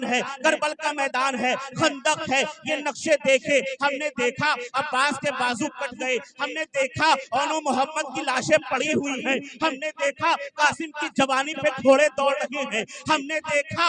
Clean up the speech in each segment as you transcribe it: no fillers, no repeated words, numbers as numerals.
है, करबल का मैदान है, खंदक है। ये नक्शे देखे हमने, देखा अब्बास के बाजू कट गए, हमने देखा ओनो मोहम्मद की लाशें पड़ी हुई हैं, हमने देखा कासिम की जवानी पे घोड़े दौड़ रहे हैं, हमने देखा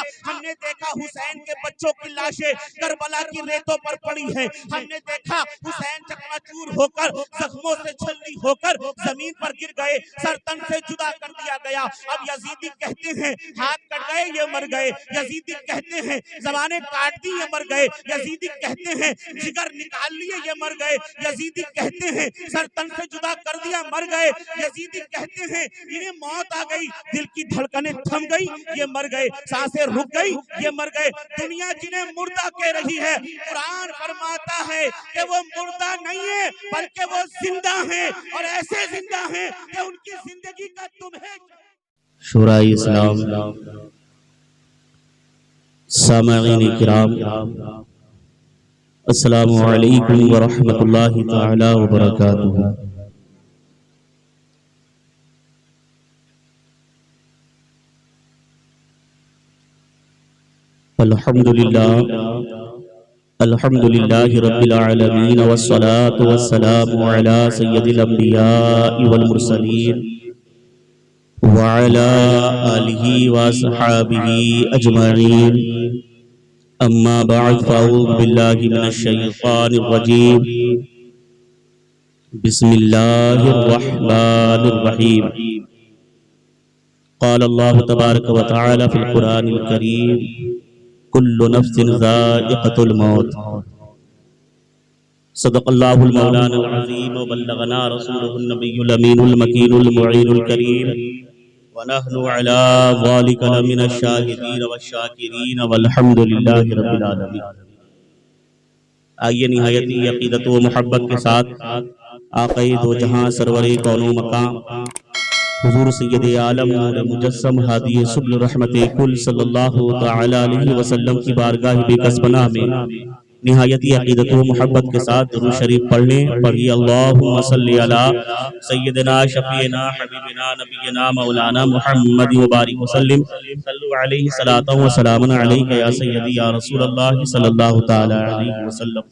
हुसैन के बच्चों की लाशें करबला की रेतों पर पड़ी हैं, हमने देखा हुसैन चकनाचूर होकर, जख्मों से छलनी होकर जमीन पर गिर गए, सर तन से जुदा कर दिया गया। अब यजीदी कहते हैं हाथ कट गए ये मर गए, यजीदी कहते हैं जबानें काट दी ये मर गए, यजीदी कहते हैं जिगर निकाल लिए ये मर गए, यजीदी कहते हैं सर तन से जुदा कर दिया मर गए, यजीदी कहते हैं इन्हें मौत आ गई, दिल की धड़कनें थम गई ये मर गए, सांसें रुक गई ये मर गए। दुनिया जिन्हें मुर्दा कह रही है, कुरान फरमाता है कि वो मुर्दा नहीं है बल्कि वो जिंदा है, और ऐसे जिंदा है कि उनकी जिंदगी का तुम्हें शुरा इस्लाम सामईन किराम, अस्सलामु अलैकुम व रहमतुल्लाहि तआला व बरकातुहू। अल्हम्दुलिल्लाहि रब्बिल आलमीन वस्सलातु वस्सलामु अला सय्यदिल अंबियाइ वल मुरसलीन व अला आलिहि व अस्हाबिहि अजमईन। अम्मा बअद फ़अऊज़ु बिल्लाहि मिनश शैतानिर रजीम। बिस्मिल्लाहिर रहमानिर रहीम। क़ाल अल्लाहु तबारक व तआला फ़िल क़ुरानिल करीम, कुल्लु नफ्सिन ज़ाइक़तुल मौत। सदक़ल्लाहुल मौलाना अज़ीम व बल्लगना रसूलुहुन नबियुल अमीनुल मकीनुल मुईनुल करीम व नहनु अला ज़ालिका लमिनश शाहिदीन वश्शाकिरीन वल्हम्दुलिल्लाहि रब्बिल आलमीन। आइए निहायती अक़ीदत व मोहब्बत के साथ आक़ाए दो जहां सरवरे कौनो मकाम हुज़ूर सय्यदे आलम नूर मुजस्सम हादी सुब्ल रहमते कुल सल्लल्लाहु तआला अलैहि वसल्लम की बारगाह बेकसपनाह में निहायती अक़ीदत व मोहब्बत के साथ दुरूद शरीफ पढ़िए अल्लाहुम्मा सल्लि अला सय्यदिना शफ़ीना हबीबिना नबियना मौलाना मुहम्मद व बारिक वसल्लिम सल्लु अलैहि सलातन व सलामन अलैका या सय्यदी या रसूलल्लाह सल्लल्लाहु तआला अलैहि वसल्लम।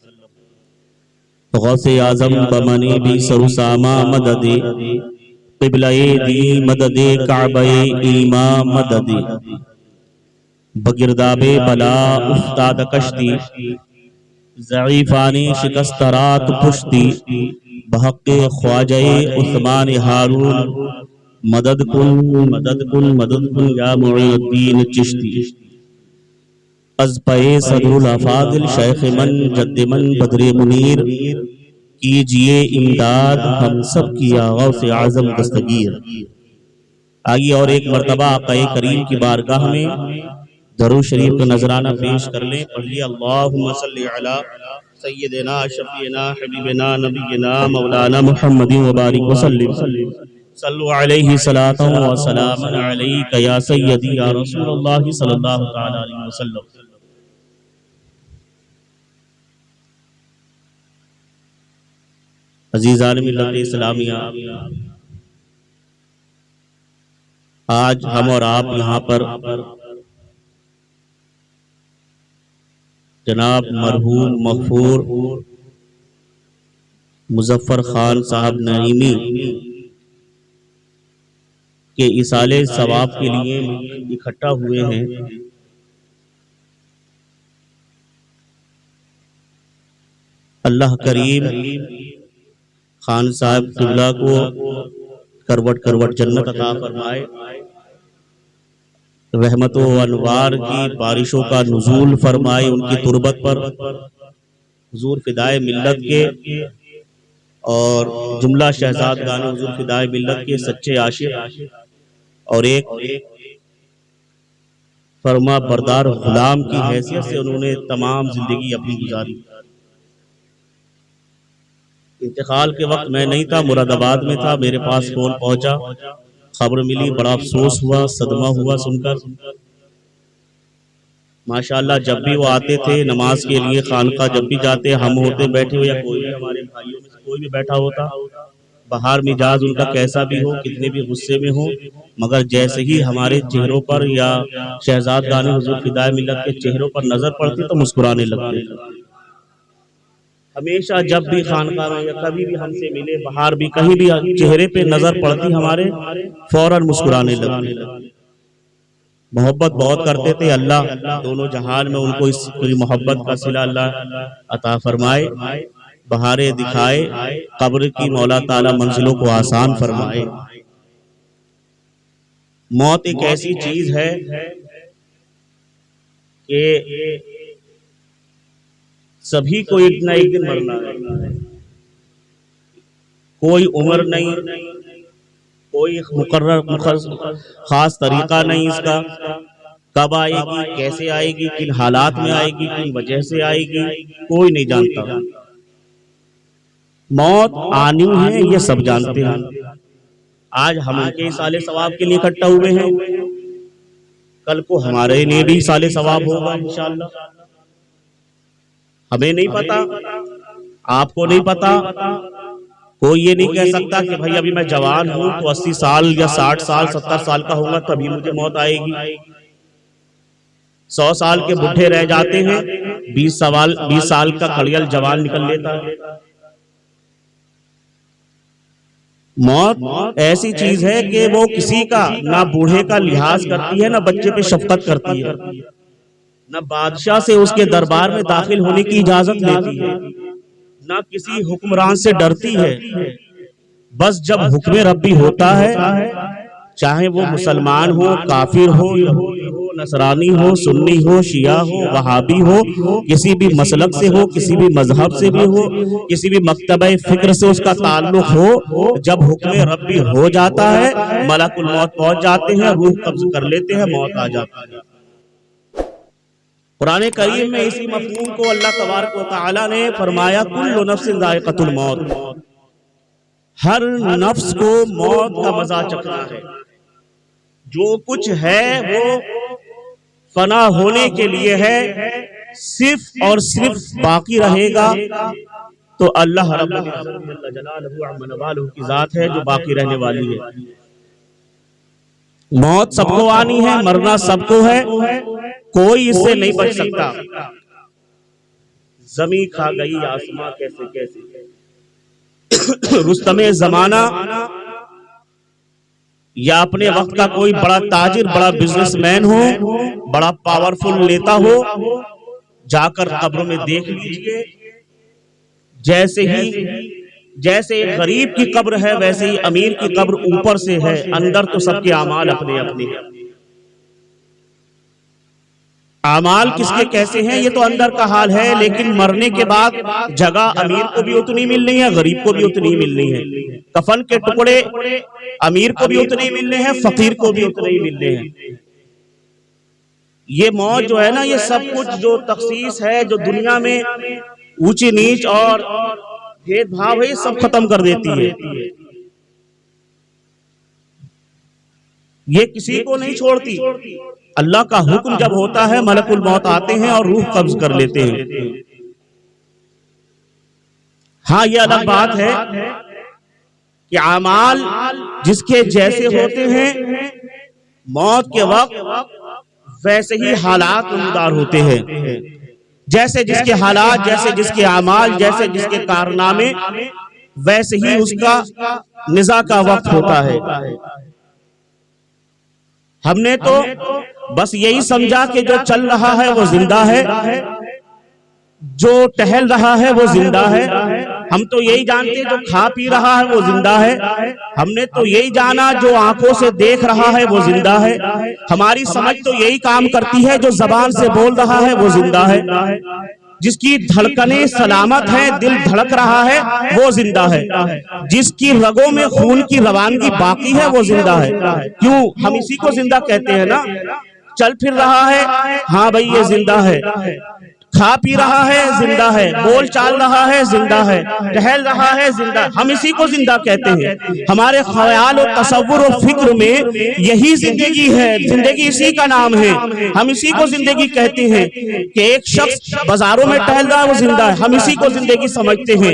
गौसे आज़म बमनी भी सरुसामा मददे क़िबला-ए दी मददे काबा-ए ईमा मददे बगिरदाबे बला उफ्ताद कश्ती ज़ईफ़ाने शिकस्तरात पुश्ती बहक़्क़े ख्वाजा-ए उस्मान हारून मदद कुन या मुईनुद्दीन चिश्ती। अज़-पे सदरुल अफ़ादिल शेख़ मन जद्द मन बद्रे मुनीर कीजिए इमदाद हम सब की गौसे आज़म दस्तगीर। आइए और एक मरतबा आक़ाए करीम की बारगाह में दरूद शरीफ का नजराना पेश कर लें। पढ़िए अल्लाहुम्मा सल्लि अला सय्यदिना शफ़ीना हबीबिना नबियना मौलाना मुहम्मदिन व बारिक वसल्लिम सल्लु अलैहि सलातन व सलामन अलैका या सय्यदी या रसूलल्लाह सल्लल्लाहु तआला अलैहि वसल्लम। अज़ीज़ान मिल्लत इस्लामिया, आज हम और आप यहाँ पर जनाब मरहूम मग़फ़ूर मुज़फ़्फ़र खान साहब नईमी के इसाले सवाब के लिए इकट्ठा हुए हैं। अल्लाह करीम खान साहब क़िबला को करवट करवट जन्नत अता फरमाए, रहमत व अनवार की बारिशों का नुज़ूल फरमाए उनकी तुरबत पर। हुज़ूर फ़िदाए मिल्लत के और जुमला शहज़ादगान हुज़ूर फ़िदाए मिल्लत के सच्चे आशिक़ और एक फरमा बरदार गुलाम की हैसियत से उन्होंने तमाम जिंदगी अपनी गुजारी। इंतकाल के वक्त मैं नहीं था, मुरादाबाद में था, मेरे पास फोन पहुंचा, खबर मिली, बड़ा अफसोस हुआ, सदमा हुआ सुनकर। माशाअल्लाह जब भी वो आते थे नमाज के लिए खानका, जब भी जाते हम होते बैठे हो या कोई भी हमारे भाइयों में से कोई भी बैठा होता, बाहर मिजाज उनका कैसा भी हो, कितने भी गुस्से में हो, मगर जैसे ही हमारे चेहरों पर या शहजाद गाने हुजूर फिदाए मिल्लत के चेहरों पर नजर पड़ती तो मुस्कुराने लगते। हमेशा जब भी खानका में या कभी भी हमसे मिले, बाहर भी कहीं भी चेहरे पे नजर पड़ती हमारे, फौरन मुस्कुराने लगते। मोहब्बत बहुत करते थे। अल्लाह दोनों जहान में उनको इस मोहब्बत का सिला अल्लाह अता फरमाए, बहारे दिखाए, कब्र की मौला ताला मंजिलों को आसान फरमाए। मौत एक ऐसी चीज है कि सभी को एक ना एक दिन मरना है। कोई उम्र नहीं, कोई मुकर्रर खास तरीका नहीं इसका, कब आएगी, कैसे आएगी, किन हालात में आएगी, किन वजह से आएगी, कोई नहीं जानता। मौत आनी है ये सब जानते हैं। आज हम उनके साले सवाब के लिए इकट्ठा हुए हैं, कल को हमारे लिए भी साले सवाब होगा इंशाअल्लाह। हमें नहीं पता, आपको नहीं पता। कोई ये नहीं कह सकता कि भाई अभी मैं जवान हूं तो 80 साल या 60 साल 70 साल का होगा तभी मुझे मौत आएगी। 100 साल के बुढ़े रह जाते हैं, 20 साल का खड़ियल जवान निकल लेता है। मौत ऐसी चीज है कि वो किसी का ना बूढ़े का लिहाज करती है, ना बच्चे पे शफकत करती है, ना बादशाह से उसके दरबार में दाखिल होने की इजाजत लेती है, ना किसी हुक्मरान से डरती है। बस जब हुक्म रब्बी होता है, चाहे वो मुसलमान हो, काफिर हो, यहूदी हो, नसरानी हो, सुन्नी हो, शिया हो, वहाबी हो, किसी भी मसलक से हो, किसी भी मजहब से भी हो, किसी भी मकतबे फिक्र से उसका ताल्लुक हो, जब हुक्म रब्बी हो जाता है, मलकुल मौत पहुंच जाते हैं, रूह कब्ज कर लेते हैं, मौत आ जाती है। कुरान करीम में इसी मफ़हूम को अल्लाह तबारक व तआला ने फरमाया, कुल्लु नफ्सिन ज़ाइक़तुल मौत, हर नफ्स को मौत का मजा चखना है। जो कुछ है वो फना होने के लिए है, सिर्फ और सिर्फ बाकी रहेगा तो अल्लाह रब्बुल इज्जत जल्ल जलालहु व अम्मा नवालुहु की जात है जो बाकी रहने वाली है। मौत सबको आनी है, मरना सबको है, कोई इससे नहीं बच सकता। जमी खा गई आसमां कैसे कैसे। रुस्तमे जमाना या अपने वक्त का कोई बड़ा ताजिर, बड़ा बिजनेसमैन हो, बड़ा पावरफुल नेता हो, जाकर कब्र में देख लीजिए, जैसे एक गरीब की कब्र है वैसे ही अमीर की कब्र ऊपर से है, अंदर तो सबके आमाल अपने अपने हैं। आमाल किसके कैसे हैं ये तो अंदर का हाल है, लेकिन मरने के बाद जगह अमीर को भी उतनी मिलनी है, गरीब को भी उतनी मिलनी है। कफन के टुकड़े अमीर को भी उतने ही मिलने हैं, फकीर को भी उतने ही मिलने हैं। ये मौत जो है ना, ये सब कुछ जो तखसीस है, जो दुनिया में ऊंची नीच और भेदभाव है, सब खत्म कर देती है। ये किसी को नहीं छोड़ती। अल्लाह का हुक्म जब होता है, मलकुल मौत आते हैं और रूह कब्ज कर लेते हैं। हाँ, ये अलग बात है कि आमाल जिसके जैसे होते हैं, मौत के वक्त वैसे ही हालात नमूदार होते हैं। जैसे जिसके हालात, जैसे जिसके आमाल, जैसे जिसके कारनामे, वैसे ही उसका निज़ा का वक्त होता है। हमने तो बस यही समझा कि जो चल रहा है वो जिंदा है, जो टहल रहा है वो जिंदा है। हम तो यही जानते जो खा पी रहा है वो जिंदा है। हमने तो यही जाना जो आंखों से देख रहा है वो जिंदा है। हमारी समझ तो यही काम करती है, जो जबान से बोल रहा है वो जिंदा है। जिसकी धड़कनें सलामत है, दिल धड़क रहा है वो जिंदा है। जिसकी रगों में खून की रवानगी बाकी है वो जिंदा है। क्यों? हम इसी को जिंदा कहते हैं ना। चल फिर रहा है, हाँ भाई ये जिंदा है। खा पी रहा है जिंदा है, बोल चाल रहा है जिंदा है, टहल रहा है जिंदा, हम इसी को जिंदा कहते हैं। हमारे ख्याल और तसव्वुर और फिक्र में यही जिंदगी है, जिंदगी इसी का नाम है, हम इसी को जिंदगी कहते हैं। कि एक शख्स बाजारों में टहल रहा है वो जिंदा है, हम इसी को जिंदगी समझते हैं,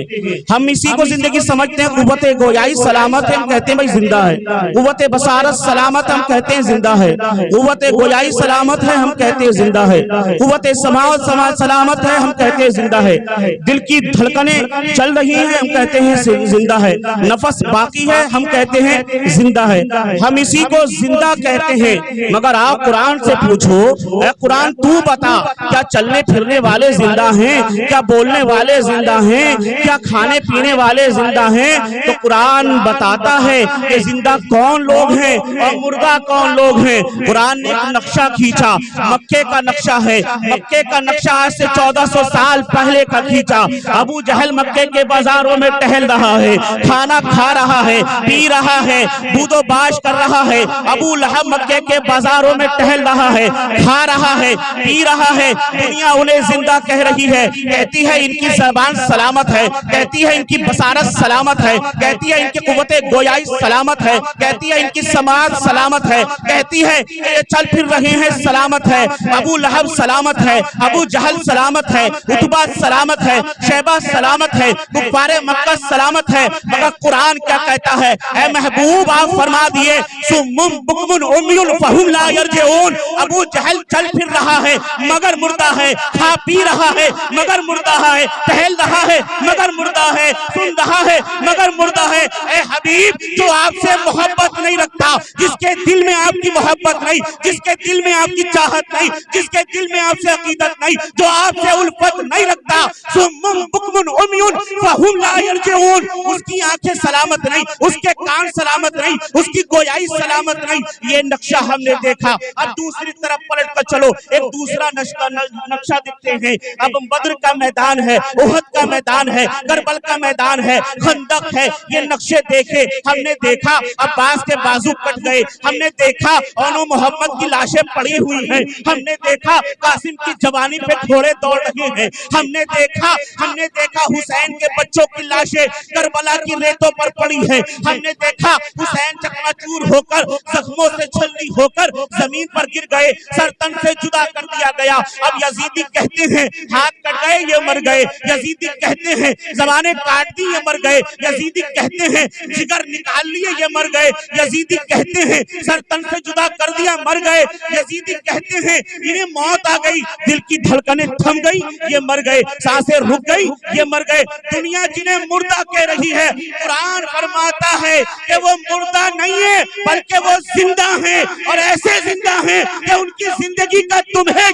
हम इसी को जिंदगी समझते हैं। कुव्वत गोयाई सलामत है, हम कहते हैं भाई जिंदा है। कुव्वत बसारत सलामत हम कहते हैं जिंदा है। कुव्वत गोयाई सलामत है, हम कहते हैं जिंदा है। कुव्वत समावत सलामत है, हम कहते हैं जिंदा है। दिल की धड़कनें चल रही हैं, हम कहते हैं जिंदा है। नफस बाकी है, हम कहते हैं जिंदा है। हम इसी को जिंदा कहते हैं। मगर आप कुरान से पूछो, ऐ कुरान तू बता, क्या चलने फिरने वाले जिंदा हैं? क्या बोलने वाले जिंदा हैं? क्या खाने पीने वाले जिंदा हैं? तो कुरान बताता है कि जिंदा कौन लोग हैं और मुर्दा कौन लोग हैं। कुरान ने एक नक्शा खींचा, मक्के का नक्शा है। मक्के का नक्शा आज से 1400 साल पहले का खींचा। अबू जहल मक्के के बाजारों में टहल रहा है, खाना खा रहा है, पी रहा है, दूधो बाश कर रहा है। अबू लहब मक्के के बाजारों में टहल रहा है, खा रहा है, पी रहा है। दुनिया उन्हें जिंदा कह रही है, कहती है इनकी ज़बान सलामत है, कहती है इनकी बसारत सलामत है, कहती है इनकी कुव्वत गोयाई सलामत है, कहती है इनकी समाज सलामत है, कहती है ये चल फिर रहे हैं सलामत है। अबू लहब सलामत है, अबू जहल सलामत है, उतबा सलामत है, शैबा सलामत है, कुफ्फारे मक्का सलामत है। मगर कुरान क्या कहता है? ऐ महबूब आप फरमा दिए सुम्मुम बुकमुन उम्युन फहुम ला यरजिऊन। अबू जहल चल फिर रहा है मगर मुर्दा है, खा पी रहा है मगर मुर्दा है, टहल रहा है मगर मुर्दा है, सुन रहा है मगर मुर्दा है। ऐ हबीब जो आपसे मोहब्बत नहीं रखता, जिसके दिल में आपकी मोहब्बत नहीं, जिसके दिल में आपकी चाहत नहीं, जिसके दिल में आपसे अकीदत नहीं, जो आपसे उल्फत नहीं रखता, सुम्मुम बुकमुन उम्युन फहुम ला यरजिऊन, उसकी आंखें सलामत नहीं, उसके कान सलामत नहीं, उसकी गोयाई सलामत नहीं। ये नक्शा हमने देखा। अब दूसरी तरफ पलट कर चलो, एक दूसरा नक्शा देखते हैं। अब बद्र का मैदान है, उहद का मैदान है, करबल का मैदान है, खंदक है। ये नक्शे देखे, हमने देखा अब्बास के बाजू कट गए, हमने देखा ओनो मोहम्मद की लाशें पड़ी हुई हैं, हमने देखा कासिम की जवानी पे घोड़े दौड़ रहे हैं, हमने देखा हुसैन के बच्चों की लाशें करबला की रेतों पर पड़ी है, हमने देखा हुसैन चकनाचूर होकर जख्मों से छलनी होकर जमीन पर गिर गए, सरतन से जुदा कर दिया गया। अब यजीदी कहते हैं हाथ कट गए ये मर गए, यजीदी कहते हैं जबानें काट दी ये मर गए, यजीदी कहते हैं जिगर निकाल लिए ये मर गए, यजीदी कहते हैं सरतन से जुदा कर दिया मर गए, यजीदी कहते हैं इन्हें मौत आ गई, दिल की धड़कनें थम गई ये मर गए, सांसें रुक गई ये मर गए। दुनिया जिन्हें मुर्दा कह रही है, कुरान फरमाता है कि वो मुर्दा नहीं है बल्कि वो जिंदा है, और ऐसे जिंदा है कि उनकी जिंदगी का तुम्हें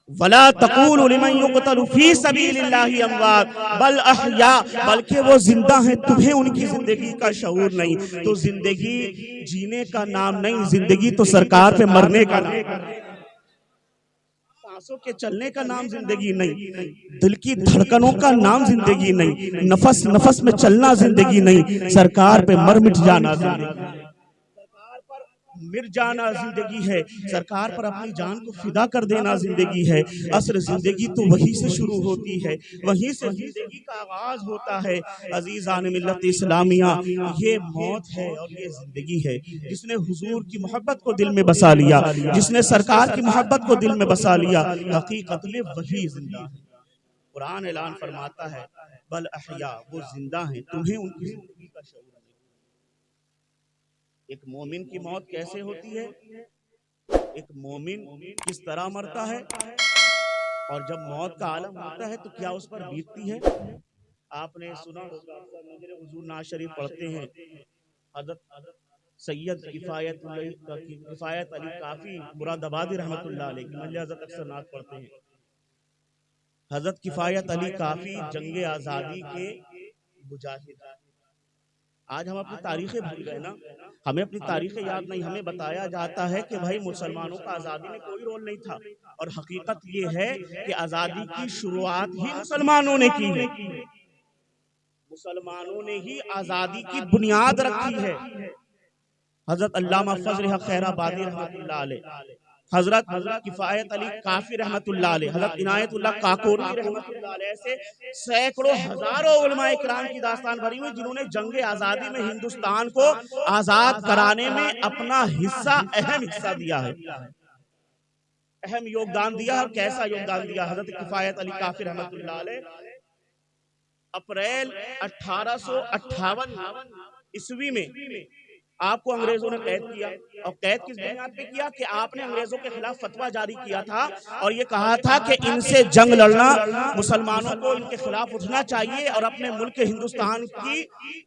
वला तक़ूलू लिमन युक़तलु फी सबीलिल्लाहि अमवात बल अहया, बल्कि वो जिंदा हैं, तुम्हें उनकी जिंदगी का शऊर नहीं। तो जिंदगी जीने का नाम नहीं, जिंदगी तो सरकार पे मरने का नाम, सांसों के चलने का नाम जिंदगी नहीं, दिल की धड़कनों का नाम जिंदगी नहीं, नफस नफस में चलना जिंदगी नहीं, सरकार पे मर मिट जाना जिंदगी, मिट जाना जिंदगी है, सरकार पर अपनी जान को फिदा कर देना जिंदगी है। असर जिंदगी तो वहीं से शुरू होती है, वहीं से जिंदगी का आगाज होता है। अजीज़ान मिल्लत इस्लामिया, ये मौत है और ये जिंदगी है। जिसने हुजूर की मोहब्बत को दिल में बसा लिया, जिसने सरकार की मोहब्बत को दिल में बसा लिया, हकीकत में वही जिंदा है। कुरान ऐलान फरमाता है बल अहया, वो जिंदा है, तुम्हें उनकी जिंदगी का शऊर। एक मोमिन की मौत कैसे होती है, एक मोमिन किस तरह मरता है, और जब मौत का आलम होता है तो क्या उस पर बीतती है। आपने सुना होगा, हुजूर नाज शरीफ पढ़ते हैं, हज़रत सैयद किफायत अली काफी मुरादाबादी रहमतुल्लाह अलैह की मंजिल हज़रत अक्सर नात पढ़ते हैं। हज़रत किफायत अली काफी जंगे आज़ादी के मुजाहिद। आज हम अपनी तारीखें भूल गए ना, हमें अपनी तारीखें याद नहीं। हमें बताया जाता है कि भाई मुसलमानों का आज़ादी में कोई रोल नहीं था, और हकीकत ये है कि आज़ादी की शुरुआत ही मुसलमानों ने की है। मुसलमानों ने ही आजादी की बुनियाद रखी है। हजरत अल्लामा फजल हक खैराबादी रहमतुल्लाह अलैह, हजरत किफायत अली काफी रहमतुल्लाह अलैह, हजरत इनायतुल्लाह काकोरी रहमतुल्लाह अलैह, ऐसे सैकड़ों हजारों उलमा इकराम की दास्तान भरी हुई जिन्होंने जंग आजादी में हिंदुस्तान को आजाद कराने में अपना हिस्सा, अहम हिस्सा दिया है, अहम योगदान दिया। और कैसा योगदान दिया? हजरत किफायत अली काफी रहमतुल्लाह अलैह अप्रैल 1858 ईस्वी में आपको अंग्रेजों ने कैद किया। और कैद किस बुनियाद पे किया? कि आपने अंग्रेजों के खिलाफ फतवा जारी किया था और ये कहा था कि इनसे जंग लड़ना, मुसलमानों को इनके खिलाफ उठना चाहिए और अपने मुल्क हिंदुस्तान की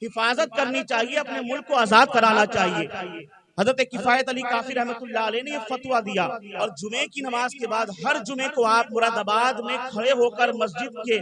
हिफाजत करनी चाहिए, अपने मुल्क को आजाद कराना चाहिए। हजरत किफायत अली काफी रहमतुल्लाह अलैह ने ये फतवा दिया और जुमे की नमाज के बाद हर जुमे को आप मुरादाबाद में खड़े होकर मस्जिद के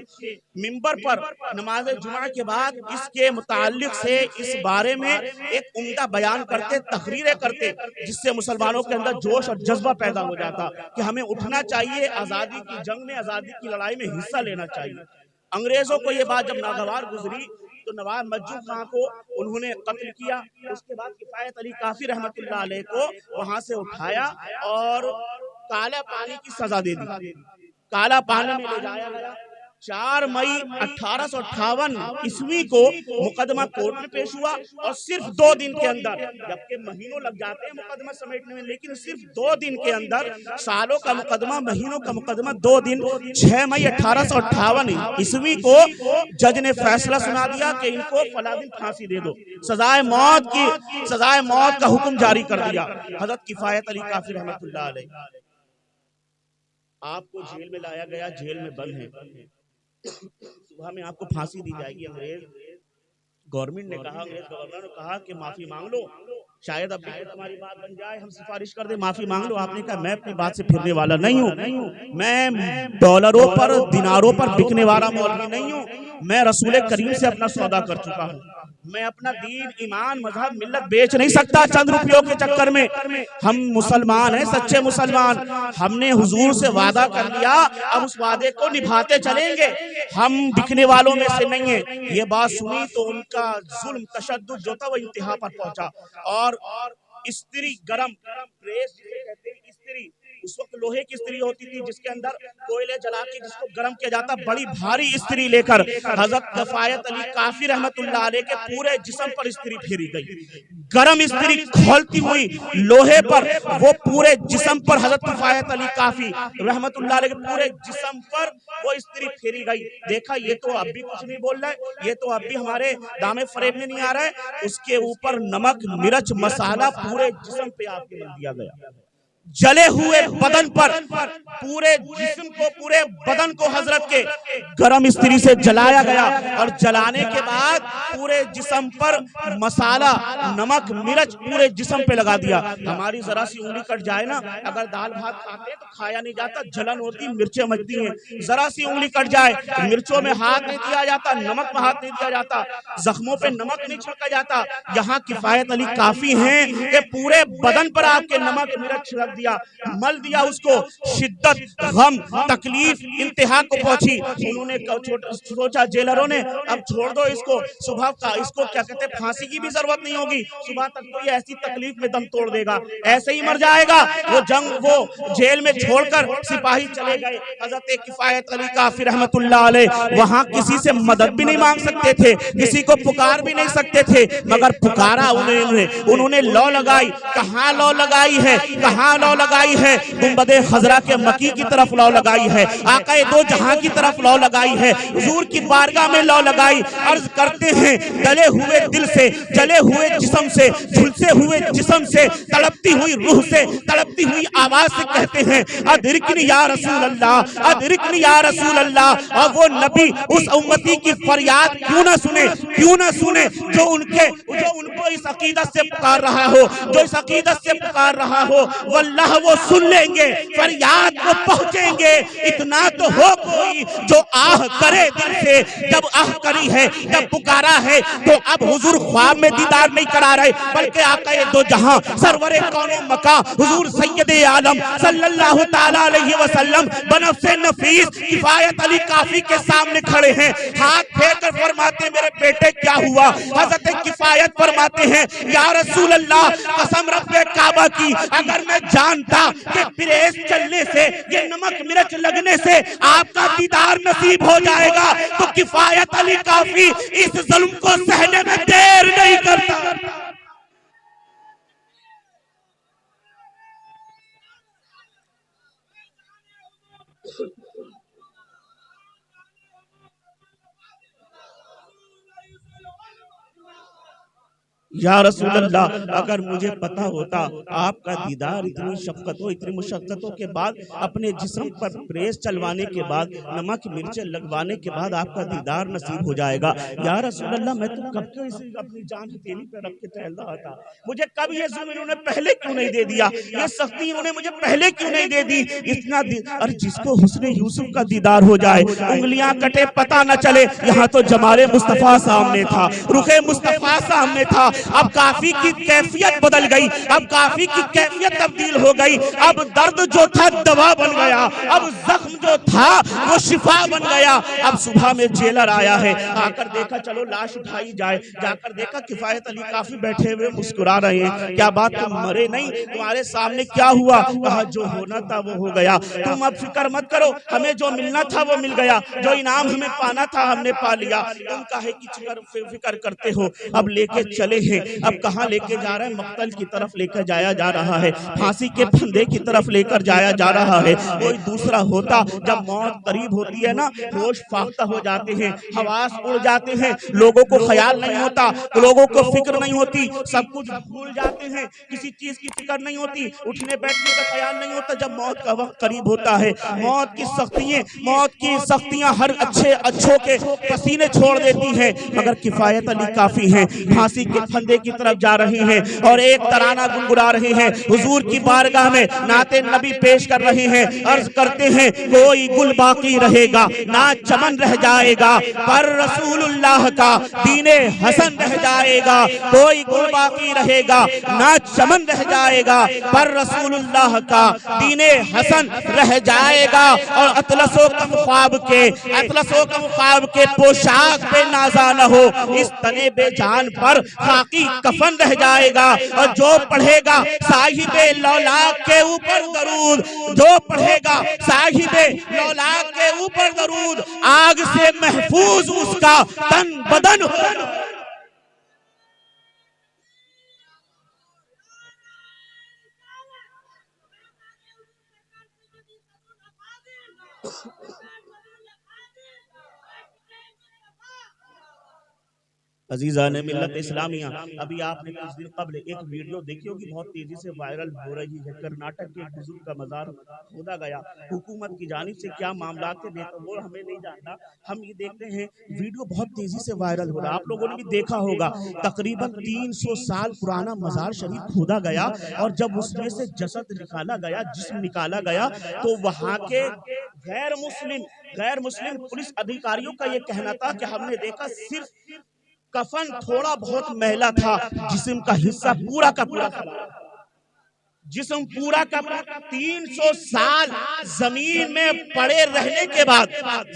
मिंबर पर नमाज जुमा के बाद इसके मुताल्लिक से इस बारे में एक उम्दा बयान करते, तकरीरें करते, जिससे मुसलमानों के अंदर जोश और जज्बा पैदा हो जाता कि हमें उठना चाहिए, आजादी की जंग में, आजादी की लड़ाई में हिस्सा लेना चाहिए। अंग्रेजों को ये बात जब नागवार गुजरी तो नवाब मज्जू खां को उन्होंने कत्ल किया। उसके बाद किफायत अली काफी रहमतुल्लाह अलैह को वहां से उठाया और काला पानी की सजा दे दी। काला पानी में ले जाया गया। 4 मई 1858 ईस्वी को मुकदमा कोर्ट में पेश हुआ और सिर्फ 2 दिन के अंदर, जबकि महीनों लग जाते हैं मुकदमा समेटने में, लेकिन सिर्फ 2 दिन के अंदर, सालों का मुकदमा, महीनों का मुकदमा, 2 दिन, 6 मई 1858 ईस्वी को जज ने फैसला सुना दिया कि इनको फला दिन फांसी दे दो, सजाए मौत का हुक्म जारी कर दिया। हजरत किफायत अली काफी रहमतुल्लाह अलैह आपको जेल में लाया गया, जेल में बंद है। सुबह में आपको फांसी दी जाएगी। अंग्रेज गवर्नमेंट ने कहा, अंग्रेज गवर्नर ने कहा कि माफी मांग लो, शायद अब तुम्हारी बात बन जाए, हम सिफारिश कर दे, माफी मांग लो। आपने कहा मैं अपनी बात से फिरने वाला नहीं हूँ, मैं डॉलरों पर, दिनारों पर बिकने वाला मौलवी नहीं हूँ, मैं रसूल करीम से अपना सौदा कर चुका हूँ, मैं अपना दीन, ईमान, मजहब, मिल्लत बेच नहीं सकता चंद रुपयों के चक्कर में। हम मुसलमान हैं, सच्चे मुसलमान, हमने हुजूर से वादा कर लिया, अब उस वादे को निभाते चलेंगे, हम बिकने वालों में से नहीं है। ये बात सुनी तो उनका जुल्म, तशद्दुद जो था वो इंतहा पर पहुंचा। और स्त्री गरम प्रेस जिसे कहते हैं, स्त्री उस वक्त लोहे की स्त्री होती थी जिसके अंदर कोयले जला के जिसको गर्म किया जाता, बड़ी भारी स्त्री लेकर हजरत किफायत अली काफी रहमतुल्लाह अलैह के पूरे जिस्म पर स्त्री फेरी गई। गरम स्त्री खोलती हुई लोहे पर, वो पूरे जिस्म पर हजरत किफायत अली काफी रहमतुल्लाह अलैह के पूरे जिस्म पर वो स्त्री फेरी गई। देखा ये तो अब भी कुछ नहीं बोल रहा है, ये तो अब भी हमारे दामे फरेब में नहीं आ रहा है। उसके ऊपर नमक, मिर्च, मसाला पूरे जिस्म पे आपके मल दिया गया। जले हुए बदन पर, पूरे जिस्म को, पूरे बदन को हजरत के गरम स्त्री से जलाया गया और जलाने के बाद पूरे जिस्म पर मसाला, नमक, मिर्च पूरे जिस्म पे लगा दिया। हमारी जरा सी उंगली कट जाए ना, अगर दाल भात खाते तो खाया नहीं जाता, जलन होती, मिर्चें मचती हैं। जरा सी उंगली कट जाए, मिर्चों में हाथ नहीं दिया जाता, नमक में हाथ नहीं दिया जाता, जख्मों पे नमक नहीं छिड़का जाता। यहाँ किफायत अली काफी हैं कि पूरे बदन पर आपके नमक, मिर्च छिड़क दिया, मल दिया उसको। शिद्दत, गम, तकलीफ इंतहा को पहुंची। उन्होंने सोचा जेलरों ने अब छोड़ दो इसको, सुबह का इसको क्या कहते हैं, फांसी की भी जरूरत नहीं होगी, सुबह तक तो ये ऐसी तकलीफ में दम तोड़ देगा, ऐसे ही मर जाएगा। वो जेल में छोड़कर सिपाही चले गए। हजरत किफायत अली काफी रहमतुल्लाह अलैह वहां किसी से मदद भी नहीं मांग सकते थे, किसी को पुकार भी नहीं सकते थे, मगर पुकारा उन्होंने लौ लगाई। कहाँ लौ लगाई है, कहाँ लौ लगाई है? गुंबदे खजरा के मकी की तरफ लौ लगाई है, आकाए दो जहां की तरफ लौ लगाई है, हुजूर की बारगाह में लौ लगाई। अर्ज करते हैं जले हुए दिल से, जले हुए जिस्म से, झुलसे हुए जिस्म से, तड़पती हुई रूह से, तड़पती हुई आवाज से कहते हैं अदरिकनी या रसूल अल्लाह, अदरिकनी या रसूल अल्लाह। और वो नबी उस उम्मती की फरियाद क्यों ना सुने, क्यों ना सुने जो उनको इस अकीदत से पुकार रहा हो, जो इस अकीदत से पुकार रहा हो। अल्लाह वो सुन लेंगे, फरियाद को पहुंचेंगे। इतना तो हो कोई जो आह करे दिल से, जब आह करी है, जब पुकारा है, तो अब हुजूर ख्वाब में दीदार नहीं करा रहे, बल्कि आका दो जहां सरवरे कौनो मका हुजूर सैयद आलम सल्लल्लाहु ताला अलैहि वसल्लम बनफ्से नफीस किफायत अली काफी के सामने खड़े हैं। हाथ फेर कर फरमाते मेरे बेटे क्या हुआ? हजरत किफायत फरमाते हैं या रसूल अल्लाह, कसम रब्बे काबा की, अगर मैं जानता कि प्रेस चलने से, ये नमक मिर्च लगने से आपका दीदार नसीब हो जाएगा, तो किफायत अली काफी इस जुल्म को सहने में देर नहीं करता। या रसूल अल्लाह, अगर मुझे पता होता आपका दीदार इतनी शफ़क़तों, इतनी मुशक्क़तों के बाद, अपने जिस्म पर प्रेस चलवाने के बाद, नमक मिर्चें लगवाने के बाद आपका दीदार नसीब हो जाएगा। या रसूल अल्लाह, मैं तो कब के इसे अपनी जान हथेली पे रख के टहल रहा था, मुझे कब ये जुल्म इन्होंने पहले क्यों नहीं दे दिया, ये सख्ती इन्होंने मुझे पहले क्यों नहीं दे दी? इतना और जिसको हुस्ने यूसुफ का दीदार हो जाए, उंगलियां कटे पता न चले। यहाँ तो जमाले मुस्तफ़ा सामने था, रुखे मुस्तफ़ा सामने था। अब काफी की कैफियत बदल गई, अब काफी की कैफियत तब्दील हो गई। अब दर्द जो था दवा बन गया, अब जख्म जो था वो शिफा बन गया। अब सुबह में जेलर आया है, आकर देखा चलो लाश उठाई जाए, जाकर देखा किफायत अली काफी बैठे हुए मुस्कुरा रहे हैं। क्या बात, तुम मरे नहीं? तुम्हारे सामने क्या हुआ? कहा जो होना था वो हो गया, तुम अब फिक्र मत करो, हमें जो मिलना था वो मिल गया, जो इनाम हमें पाना था हमने पा लिया। तुम काहे की फिक्र करते हो? अब लेके चले हैं, अब कहाँ लेके जा रहे हैं? मक्तल की तरफ लेकर जाया जा रहा है, फांसी के फंदे की तरफ लेकर जाया जा रहा है। कोई दूसरा होता, जब मौत करीब होती है ना, होश फाख्ता हो जाते हैं, हवास उड़ जाते हैं, लोगों को ख्याल नहीं होता, लोगों को फिक्र नहीं होती, सब कुछ भूल जाते हैं, किसी चीज की फिक्र नहीं होती, उठने बैठने का ख्याल नहीं होता। जब मौत का वक्त करीब होता है, मौत की सख्तियां हर अच्छों के पसीने छोड़ देती हैं। मगर किफायत अली काफी हैं, फांसी के फंदे की तरफ जा रहे हैं और एक तराना गुनगुना रहे हैं, हुजूर की बारगाह में नाते नबी पेश कर रहे हैं। अर्ज करते हैं कोई गुल बाकी रहेगा ना चमन रह जाएगा, पर रसूलुल्लाह का दीने हसन रह जाएगा। कोई गुल बाकी रहेगा ना चमन रह जाएगा, पर रसूलुल्लाह का दीने हसन रह जाएगा। और अतलसो कम ख्वाब के पोशाक पे नाजा न हो, इस तने बेजान पर खाकी कफन रह जाएगा। और जो पढ़ेगा साहिबे लौलाक के ऊपर दरूद, जो पढ़ेगा साहिबे लौलाक के ऊपर दरूद, आग से महफूज उसका तन बदन हो। अजीज़ान मिल्लत इस्लामिया, अभी आपने कुछ दिन कबल एक वीडियो देखी होगी, बहुत तेजी से वायरल हो रही है। कर्नाटक के एक बुजुर्ग का मजार खोदा गया, हुकूमत की जानिब से क्या मामला थे वो हमें नहीं जानना, हम ये देखते हैं वीडियो बहुत तेजी से वायरल हो रहा है। आप लोगों ने भी देखा होगा, तकरीबन 300 साल पुराना मजार शरीफ खोदा गया और जब उसमें से जसद निकाला गया, जिस्म निकाला गया, तो वहाँ के गैर मुस्लिम पुलिस अधिकारियों का ये कहना था कि हमने देखा सिर्फ कफन थोड़ा बहुत मैला था, जिस्म का हिस्सा पूरा का पूरा जिस्म पूरा का 300 साल जमीन में पड़े रहने के बाद,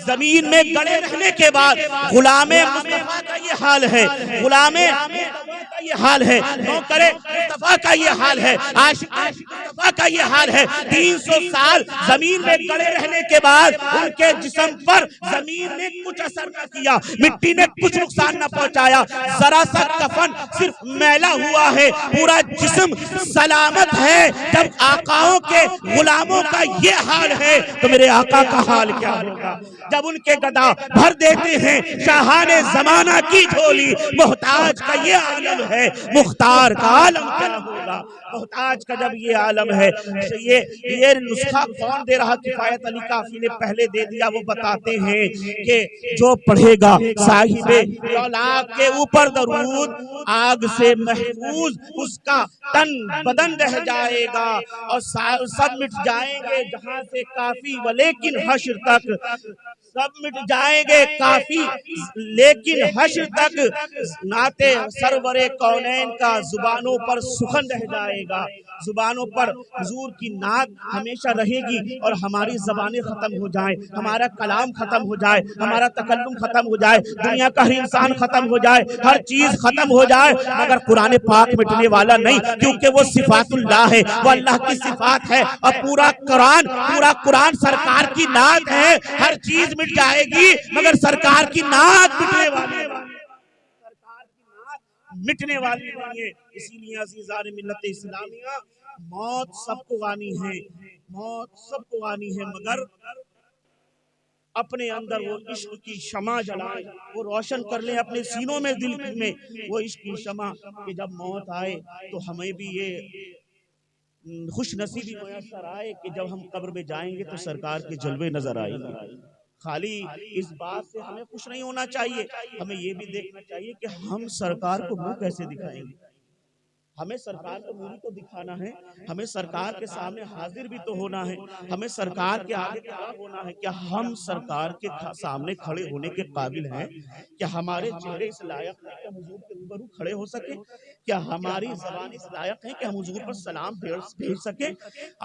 जमीन में गड़े रहने के बाद गुलामे मुस्तफा का ये हाल है, गुलामे का ये हाल है, नौकरे मुस्तफा का ये हाल है, आशिक मुस्तफा का ये हाल है। 300 साल जमीन में गड़े रहने के बाद उनके जिस्म पर जमीन ने कुछ असर न किया, मिट्टी ने कुछ नुकसान न पहुंचाया, जरा सा कफन सिर्फ मैला हुआ है, पूरा जिस्म सलामत है। जब आकाओं के गुलामों का ये हाल है तो मेरे आका का हाल क्या होगा? जब उनके गदा भर देते हैं शाहाने जमाना की झोली, मोहताज का ये आलम है, मुख्तार का आलम क्या होगा? होगा। मोहताज का जब ये आलम है, ये नुस्खा कौन दे रहा? किफायत अली काफी ने पहले दे दिया। वो बताते हैं कि जो पढ़ेगा साहिबे लौलाक के ऊपर दरूद, आग से महफूज उसका तन बदन रह जाएगा और सब मिट जाएंगे जहां से काफी वलेकिन हश्र तक, सब मिट जाएंगे काफी लेकिन हश्र तक नाते सरवरे कौनैन का जुबानों पर सुखन रह जाएगा। जुबानों पर हुजूर की नात हमेशा रहेगी और हमारी जबानें खत्म हो जाए, हमारा कलाम खत्म हो जाए, हमारा तकल्लुम खत्म हो जाए, दुनिया का हर इंसान खत्म हो जाए, हर चीज खत्म हो जाए, मगर कुरान पाक मिटने वाला नहीं, क्योंकि वो सिफातुल्लाह है, वो अल्लाह की सिफात है। और पूरा कुरान सरकार की नात है। हर चीज मिट जाएगी मगर सरकार की नात मिटने वाली है, सरकार की नात मिटने वाली नहीं है। इसीलिए अज़ीज़ान मिल्लत इस्लामिया, मौत सबको आनी है, मौत सबको आनी है, मगर अपने अंदर वो इश्क की शमा जलाएं, वो रोशन कर लें अपने सीनों में, दिल में वो इश्क की शमा, कि जब मौत आए तो हमें भी ये खुश नसीबी मुयस्सर आए कि जब हम कब्र में जाएंगे तो सरकार के जलवे नजर आएंगे। खाली इस बात से हमें खुश नहीं होना चाहिए, हमें ये भी देखना चाहिए कि हम सरकार को मुंह कैसे दिखाएंगे। हमें सरकार को मुंह तो दिखाना है, हमें सरकार के सामने हाजिर भी तो होना है, हमें सरकार के आगे खड़ा होना है। क्या हम सरकार के सामने खड़े होने के काबिल हैं? क्या हमारे चेहरे इस लायक हैं कि हम हुजूर के रूबरू खड़े हो सके? क्या हमारी जबान इस लायक है कि हम हुजूर पर सलाम भेज सके?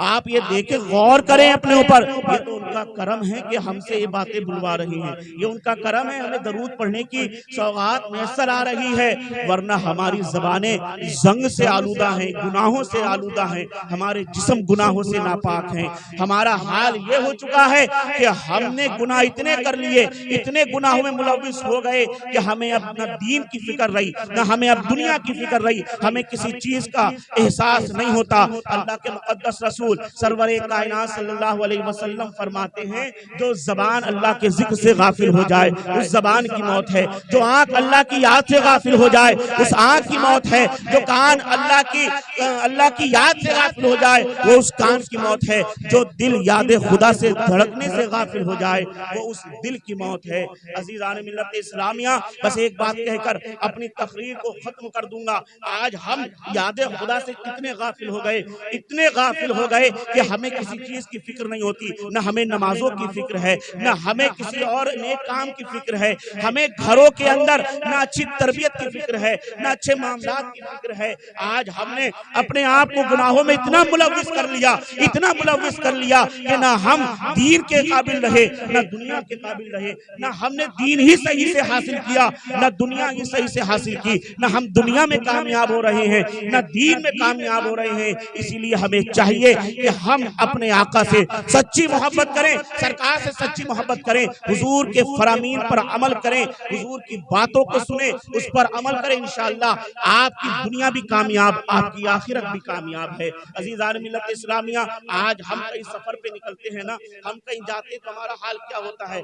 आप ये देखें, गौर करें अपने ऊपर। ये तो उनका करम है कि हमसे ये बातें बुलवा रही हैं, ये उनका करम है, हमें दरूद पढ़ने की सौगात मैसर आ रही है, वरना हमारी जबानें जंग से आलूदा हैं, गुनाहों से आलूदा हैं, हमारे जिस्म गुनाहों से नापाक हैं। हमारा हाल ये हो चुका है कि हमने गुनाह इतने कर लिए, इतने गुनाहों में मुलव्विस हो गए कि हमें अब न दीन की फिक्र रही, न हमें अब दुनिया की फिक्र रही, हमें किसी चीज का एहसास नहीं होता। अल्लाह के मुक़द्दस रसूल सरवरे कायनात सल्लल्लाहु अलैहि वसल्लम फरमाते हैं, जो जबान अल्लाह के जिक्र से गाफिल हो जाए उस जबान की मौत है, जो आंख अल्लाह की याद से गाफिल हो जाए उस आंख की मौत है, जो कान अल्लाह की याद से गाफिल हो जाए वो उस कान की मौत है, जो दिल याद खुदा से धड़कने से गाफिल हो जाए वो उस दिल की मौत है। अज़ीज़ान मिल्लत इस्लामिया, बस एक बात कहकर अपनी तकरीर को खत्म कर दूंगा। आज हम याद खुदा से कितने गाफिल हो गए, इतने गाफिल हो गए कि हमें किसी चीज की फिक्र नहीं होती, न हमें नमाजों की फिक्र है, न हमें किसी और नेक काम की फिक्र है, हमें घरों के अंदर न अच्छी तरबियत की फिक्र है, न अच्छे मामलात की फिक्र है। आज हमने अपने आप को गुनाहों में इतना मुलव्विस कर लिया, इतना मुलव्विस कर लिया कि ना हम दीन के काबिल रहे, ना दुनिया के काबिल रहे, ना हमने दीन ही सही से हासिल किया, ना दुनिया ही सही से हासिल की, ना हम दुनिया में कामयाब हो रहे हैं, ना दीन में कामयाब हो रहे हैं। इसीलिए हमें चाहिए कि हम अपने आका से सच्ची मोहब्बत करें, सरकार से सच्ची मोहब्बत करें, हुजूर के फरामीन पर अमल करें, हुजूर की बातों को सुने, उस पर अमल करें। इंशाअल्लाह आपकी दुनिया भी कामयाब, आपकी आखिरत भी कामयाब है। अज़ीज़ान मिल्लत इस्लामिया, आज हम कहीं सफर पे निकलते हैं ना, हम कहीं जाते तो हमारा हाल क्या होता है?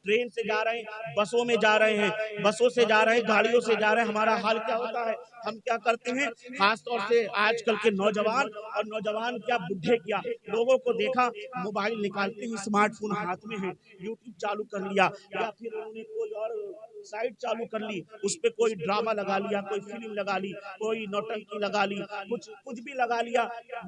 ट्रेन से जा रहे हैं, बसों में जा रहे हैं, बसों से जा रहे हैं, गाड़ियों से जा रहे हैं, हमारा हाल क्या होता है? हम क्या करते हैं? खास तौर से आजकल के नौजवान, और नौजवान क्या बुढ़े क्या, लोगों को देखा मोबाइल निकालते हैं, स्मार्टफोन हाथ में है, यूट्यूब चालू कर लिया, या फिर उन्होंने कोई और साइट चालू कर ली, उस पे कोई ड्रामा लगा लिया, कोई फिल्म लगा ली, कोई नौटंकी लगा ली, कुछ भी लगा लिया,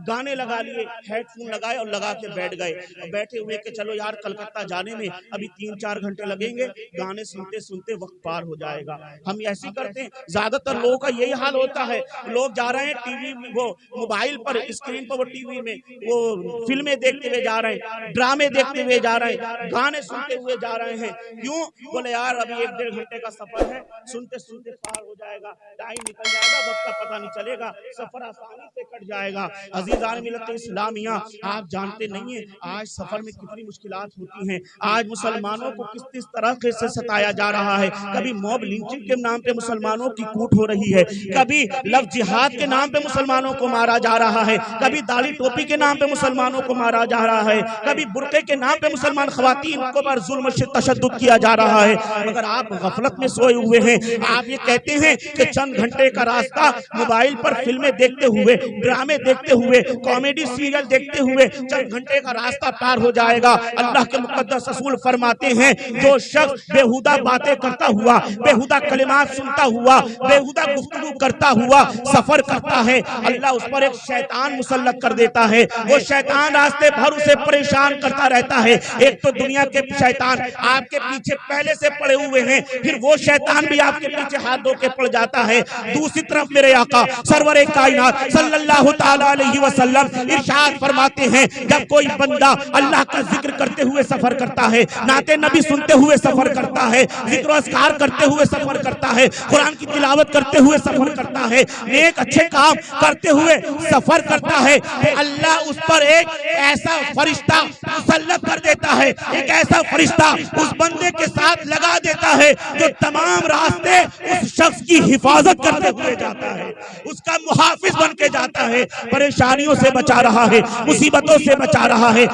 गाने लगा लिए, हेडफोन लगाए और लगा के बैठ गए, और बैठे हुए कि चलो यार कलकत्ता जाने में अभी 3-4 घंटे लगेंगे, गाने सुनते सुनते वक्त पार हो जाएगा। हम ऐसे करते हैं, ज्यादातर लोगों का यही हाल होता है। लोग जा रहे हैं टीवी, वो मोबाइल पर स्क्रीन पर, वो टीवी में वो फिल्में देखते हुए जा रहे हैं, ड्रामे देखते हुए जा रहे हैं, गाने सुनते हुए जा रहे हैं। क्यों? बोले यार अभी 1-1.5 घंटे का सफर है, सुनते सुनते पार हो जाएगा, टाइम निकल जाएगा, वक्त का पता नहीं चलेगा, सफर आसानी से कट जाएगा। अज़ीज़ान मिल्लत इस्लामिया, आप जानते नहीं है आज सफर में कितनी मुश्किलात होती हैं। आज मुसलमानों को किस तरह से सताया जा रहा है। कभी मॉब लिंचिंग के नाम पे मुसलमानों की कूट हो रही है, कभी लव जिहाद के नाम पे मुसलमानों को मारा जा रहा है, कभी दाढ़ी टोपी के नाम पे मुसलमानों को मारा जा रहा है, कभी बुर्के के नाम पे मुसलमान ख़वातीन को पर जुल्म तशद्दुद किया जा रहा है। मगर आप गफलत में सोए हुए हैं। आप ये कहते हैं कि चंद घंटे का रास्ता मोबाइल पर फिल्में देखते हुए, ड्रामे देखते हुए, कॉमेडी सीरियल देखते हुए चंद घंटे का रास्ता पार हो जाएगा। अल्लाह के मुकद्दस रसूल फरमाते हैं, जो शख्स बेहुदा बातें करता हुआ, बेहुदा कलिमात सुनता हुआ, बेहुदा गुफ्तगू करता हुआ सफर करता है, अल्लाह उस पर एक शैतान मुसल्लत कर देता है। वो शैतान रास्ते भर उसे परेशान करता रहता है। एक तो दुनिया के शैतान आपके पीछे पहले से पड़े हुए हैं, फिर वो शैतान भी आपके पीछे हाथ धो के पड़ जाता है। दूसरी तरफ मेरे आका सरवरे कायनात सल्लल्लाहु ताला अलैहि वसल्लम इरशाद फरमाते हैं, जब कोई बंदा अल्लाह का जिक्र करते हुए सफर करता है, नाते नबी सुनते हुए सफर करता है, जिक्र अस्कार करते हुए सफर करता है, कुरान की तिलावत करते हुए सफर करता है, नेक अच्छे काम करते हुए सफर करता है, तो अल्लाह उस पर एक ऐसा फरिश्ता मुसल्लत कर देता है, एक ऐसा फरिश्ता उस बंदे के साथ लगा देता है जो तमाम रास्ते उस शख्स की हिफाजत करते हुए जाता है, उसका मुहाफिज बन के जाता है, परेशानियों से बचा रहा है, मुसीबतों से बचा रहा है,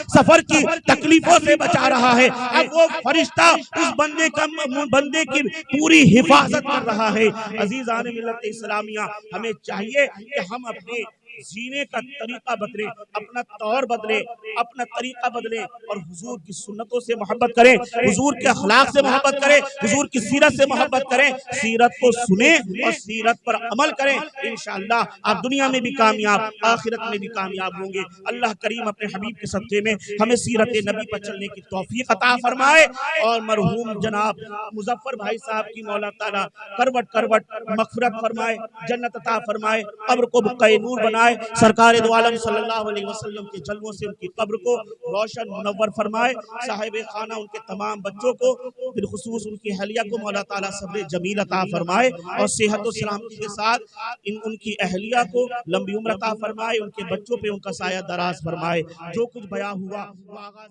सफर की तकलीफों से बचा रहा है। अब वो फरिश्ता उस बंदे की पूरी हिफाजत कर रहा है। अजीज़ान मिल्लत इस्लामिया, हमें चाहिए कि हम अपने जीने का तरीका बदले, अपना तौर बदले, अपना तरीका बदले और हुजूर की सुन्नतों से मोहब्बत करें, हुजूर के अखलाक से मोहब्बत करें, हुजूर की सीरत से मोहब्बत करें, सीरत को सुने और सीरत पर अमल करें। इंशाअल्लाह आप दुनिया में भी कामयाब, आखिरत में भी कामयाब होंगे। अल्लाह करीम अपने हबीब के सदक़े में हमें सीरत नबी पर चलने की तौफीक अता फरमाए और मरहूम जनाब मुजफ्फर भाई साहब की मौला ताला करवट करवट मग़फ़िरत फरमाए, जन्नत अता फरमाए, कब्र को बुक़्क़ाए नूर बनाए, सरकार दो आलम सल्लल्लाहु अलैहि वसल्लम के जलवों से उनकी कब्र को रोशन मुनव्वर फरमाए, साहिब खाना उनके तमाम बच्चों को बिलखुसूस उनकी अहलिया को मौला ताला सब्र जमील अता फरमाए और सेहत और सलामती के साथ उनकी अहलिया को लंबी उम्र अता फरमाए, उनके बच्चों पे उनका साया दराज फरमाए। जो कुछ बयां हुआ वो आगाज़